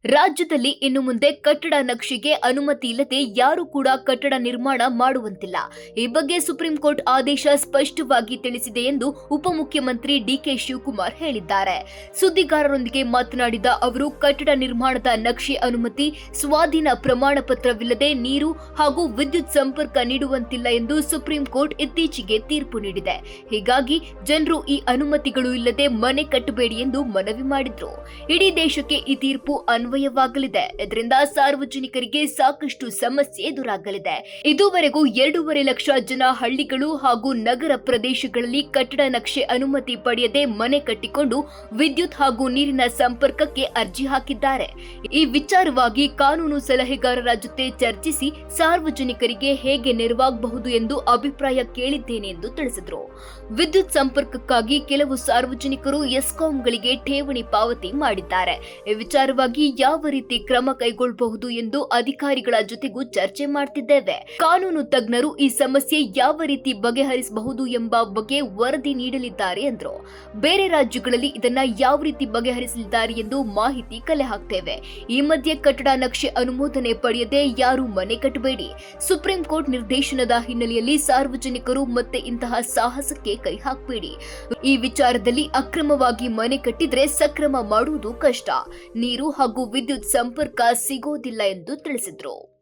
ರಾಜ್ಯದಲ್ಲಿ ಇನ್ನು ಮುಂದೆ ಕಟ್ಟಡ ನಕ್ಷೆಗೆ ಅನುಮತಿ ಇಲ್ಲದೆ ಯಾರು ಕೂಡ ಕಟ್ಟಡ ನಿರ್ಮಾಣ ಮಾಡುವಂತಿಲ್ಲ. ಈ ಬಗ್ಗೆ ಸುಪ್ರೀಂ ಕೋರ್ಟ್ ಆದೇಶ ಸ್ಪಷ್ಟವಾಗಿ ತಿಳಿಸಿದೆ ಎಂದು ಉಪಮುಖ್ಯಮಂತ್ರಿ ಡಿಕೆ ಶಿವಕುಮಾರ್ ಹೇಳಿದ್ದಾರೆ. ಸುದ್ದಿಗಾರರೊಂದಿಗೆ ಮಾತನಾಡಿದ ಅವರು, ಕಟ್ಟಡ ನಿರ್ಮಾಣದ ನಕ್ಷೆ ಅನುಮತಿ, ಸ್ವಾಧೀನ ಪ್ರಮಾಣ ಪತ್ರವಿಲ್ಲದೆ ನೀರು ಹಾಗೂ ವಿದ್ಯುತ್ ಸಂಪರ್ಕ ನೀಡುವಂತಿಲ್ಲ ಎಂದು ಸುಪ್ರೀಂ ಕೋರ್ಟ್ ಇತ್ತೀಚೆಗೆ ತೀರ್ಪು ನೀಡಿದೆ. ಹೀಗಾಗಿ ಜನರು ಈ ಅನುಮತಿಗಳು ಇಲ್ಲದೆ ಮನೆ ಕಟ್ಟಬೇಡಿ ಎಂದು ಮನವಿ ಮಾಡಿದ್ರು. ಇಡೀ ದೇಶಕ್ಕೆ ಈ ತೀರ್ಪು ಅನ್ವಯವಾಗಲಿದೆ. ಇದರಿಂದ ಸಾರ್ವಜನಿಕರಿಗೆ ಸಾಕಷ್ಟು ಸಮಸ್ಯೆ ಎದುರಾಗಲಿದೆ. ಇದುವರೆಗೂ 2.5 ಲಕ್ಷ ಜನ ಹಳ್ಳಿಗಳು ಹಾಗೂ ನಗರ ಪ್ರದೇಶಗಳಲ್ಲಿ ಕಟ್ಟಡ ನಕ್ಷೆ ಅನುಮತಿ ಪಡೆಯದೆ ಮನೆ ಕಟ್ಟಿಕೊಂಡು ವಿದ್ಯುತ್ ಹಾಗೂ ನೀರಿನ ಸಂಪರ್ಕಕ್ಕೆ ಅರ್ಜಿ ಹಾಕಿದ್ದಾರೆ. ಈ ವಿಚಾರವಾಗಿ ಕಾನೂನು ಸಲಹೆಗಾರರ ಜೊತೆ ಚರ್ಚಿಸಿ ಸಾರ್ವಜನಿಕರಿಗೆ ಹೇಗೆ ನೆರವಾಗಬಹುದು ಎಂದು ಅಭಿಪ್ರಾಯ ಕೇಳಿದ್ದೇನೆ ಎಂದು ತಿಳಿಸಿದರು. ವಿದ್ಯುತ್ ಸಂಪರ್ಕಕ್ಕಾಗಿ ಕೆಲವು ಸಾರ್ವಜನಿಕರು ಎಸ್ಕಾಂಗಳಿಗೆ ಠೇವಣಿ ಪಾವತಿ ಮಾಡಿದ್ದಾರೆ. ಈ ವಿಚಾರವಾಗಿ ಯಾವ ರೀತಿ ಕ್ರಮ ಕೈಗೊಳ್ಳಬಹುದು ಎಂದು ಅಧಿಕಾರಿಗಳ ಜೊತೆಗೂ ಚರ್ಚೆ ಮಾಡ್ತಿದ್ದೇವೆ. ಕಾನೂನು ತಜ್ಞರು ಈ ಸಮಸ್ಯೆ ಯಾವ ರೀತಿ ಬಗೆಹರಿಸಬಹುದು ಎಂಬ ಬಗ್ಗೆ ವರದಿ ನೀಡಲಿದ್ದಾರೆ ಎಂದರು. ಬೇರೆ ರಾಜ್ಯಗಳಲ್ಲಿ ಇದನ್ನ ಯಾವ ರೀತಿ ಬಗೆಹರಿಸಲಿದ್ದಾರೆ ಎಂದು ಮಾಹಿತಿ ಕಲೆ ಹಾಕ್ತೇವೆ. ಈ ಮಧ್ಯೆ ಕಟ್ಟಡ ನಕ್ಷೆ ಅನುಮೋದನೆ ಪಡೆಯದೆ ಯಾರು ಮನೆ ಕಟ್ಟಬೇಡಿ. ಸುಪ್ರೀಂ ಕೋರ್ಟ್ ನಿರ್ದೇಶನದ ಹಿನ್ನೆಲೆಯಲ್ಲಿ ಸಾರ್ವಜನಿಕರು ಮತ್ತೆ ಇಂತಹ ಸಾಹಸಕ್ಕೆ ಕೈ ಹಾಕಬೇಡಿ. ಈ ವಿಚಾರದಲ್ಲಿ ಅಕ್ರಮವಾಗಿ ಮನೆ ಕಟ್ಟಿದ್ರೆ ಸಕ್ರಮ ಮಾಡುವುದು ಕಷ್ಟ. ನೀರು ಹಾಗೂ ವಿದ್ಯುತ್ ಸಂಪರ್ಕ ಸಿಗೋದಿಲ್ಲ ಎಂದು ತಿಳಿಸಿದರು.